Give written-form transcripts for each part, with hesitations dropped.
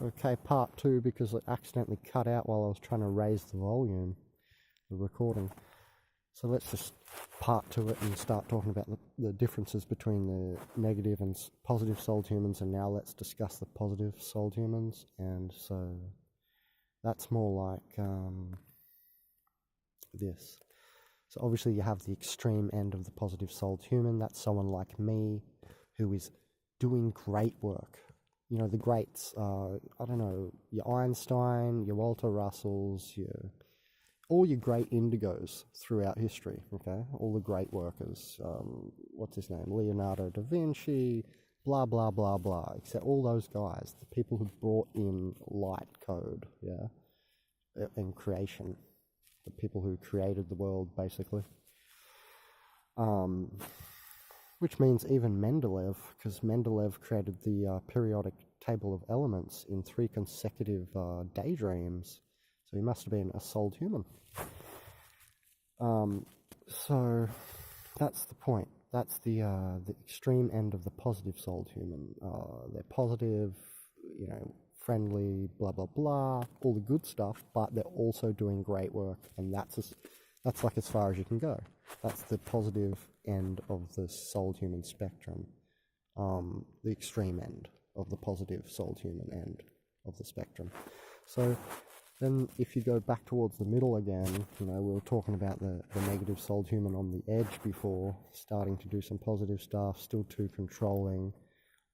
Okay, part 2, because it accidentally cut out while I was trying to raise the volume, the recording. So let's just part to it and start talking about the differences between the negative and positive souled humans, and now let's discuss the positive souled humans. And so that's more like this. So obviously you have the extreme end of the positive souled human. That's someone like me who is doing great work. You know, the greats, I don't know, your Einstein, your Walter Russells, all your great indigos throughout history, okay? All the great workers, what's his name, Leonardo da Vinci, blah, blah, blah, blah, except all those guys, the people who brought in light code, yeah, and creation, the people who created the world, basically. Which means even Mendeleev, because Mendeleev created the periodic table of elements in 3 consecutive daydreams. So he must have been a souled human. So that's the point. That's the extreme end of the positive souled human. They're positive, you know, friendly, blah, blah, blah, all the good stuff, but they're also doing great work, and that's like as far as you can go. That's the positive end of the souled human spectrum, the extreme end of the positive souled human end of the spectrum. So then if you go back towards the middle again, you know, we were talking about the negative souled human on the edge before, starting to do some positive stuff, still too controlling,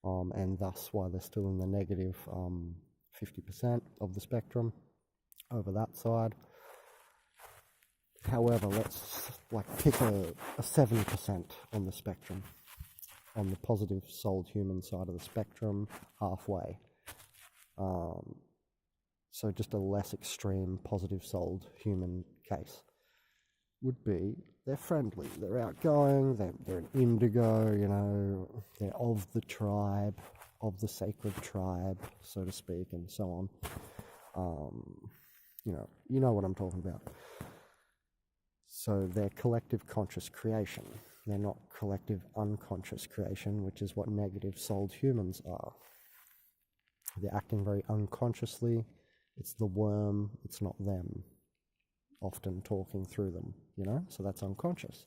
and thus why they're still in the negative 50% of the spectrum over that side. However, let's pick a 70% on the spectrum, on the positive souled human side of the spectrum, halfway. So just a less extreme positive souled human case would be they're friendly, they're outgoing, they're an indigo, you know, they're of the tribe, of the sacred tribe, so to speak, and so on. You know what I'm talking about. So they're collective conscious creation. They're not collective unconscious creation, which is what negative souled humans are. They're acting very unconsciously. It's the worm, it's not them, often talking through them, you know? So that's unconscious.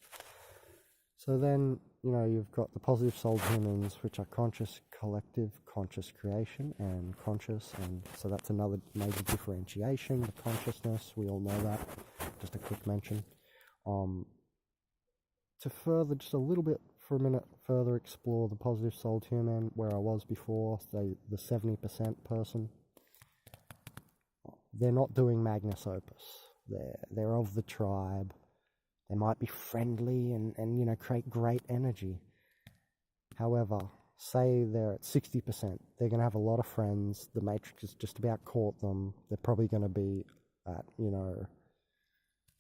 So then, you know, you've got the positive souled humans, which are conscious, collective, conscious creation, and conscious, and so that's another major differentiation, the consciousness, we all know that, just a quick mention. To further, just a little bit for a minute, further explore the positive souled human, where I was before, the 70% person. They're not doing Magnus Opus. They're of the tribe. They might be friendly and you know, create great energy. However, say they're at 60%, they're going to have a lot of friends. The Matrix has just about caught them. They're probably going to be at, you know,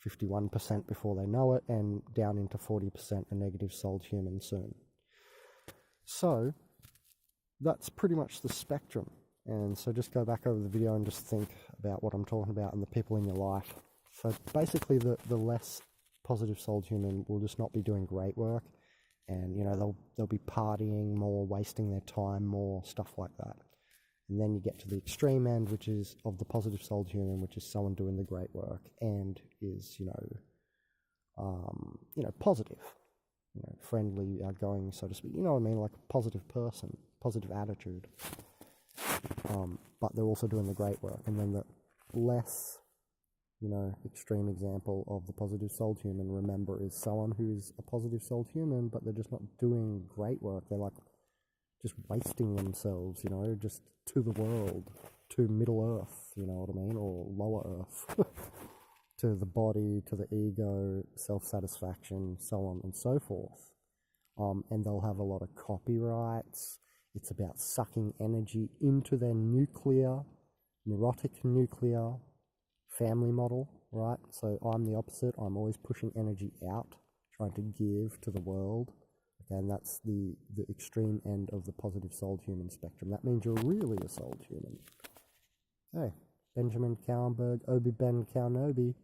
51% before they know it, and down into 40% a negative souled human soon. So that's pretty much the spectrum. And so just go back over the video and just think about what I'm talking about and the people in your life. So basically the less positive souled human will just not be doing great work, and you know, they'll be partying more, wasting their time more, stuff like that. And then you get to the extreme end, which is of the positive souled human, which is someone doing the great work and is, you know, positive, you know, friendly, outgoing, so to speak. You know what I mean? Like a positive person, positive attitude. But they're also doing the great work. And then the less, you know, extreme example of the positive souled human, remember, is someone who is a positive souled human, but they're just not doing great work. They're like just wasting themselves, you know, just to the world, to Middle Earth, you know what I mean, or Lower Earth, to the body, to the ego, self-satisfaction, so on and so forth. And they'll have a lot of copyrights. It's about sucking energy into their nuclear, neurotic nuclear family model, right? So I'm the opposite. I'm always pushing energy out, trying to give to the world. Okay, and that's the extreme end of the positive souled human spectrum. That means you're really a souled human. Okay, Benjamin Cowenberg, Obi Ben Kaunobi,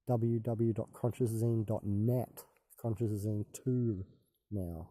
www.consciousazine.net. Consciousazine 2 now.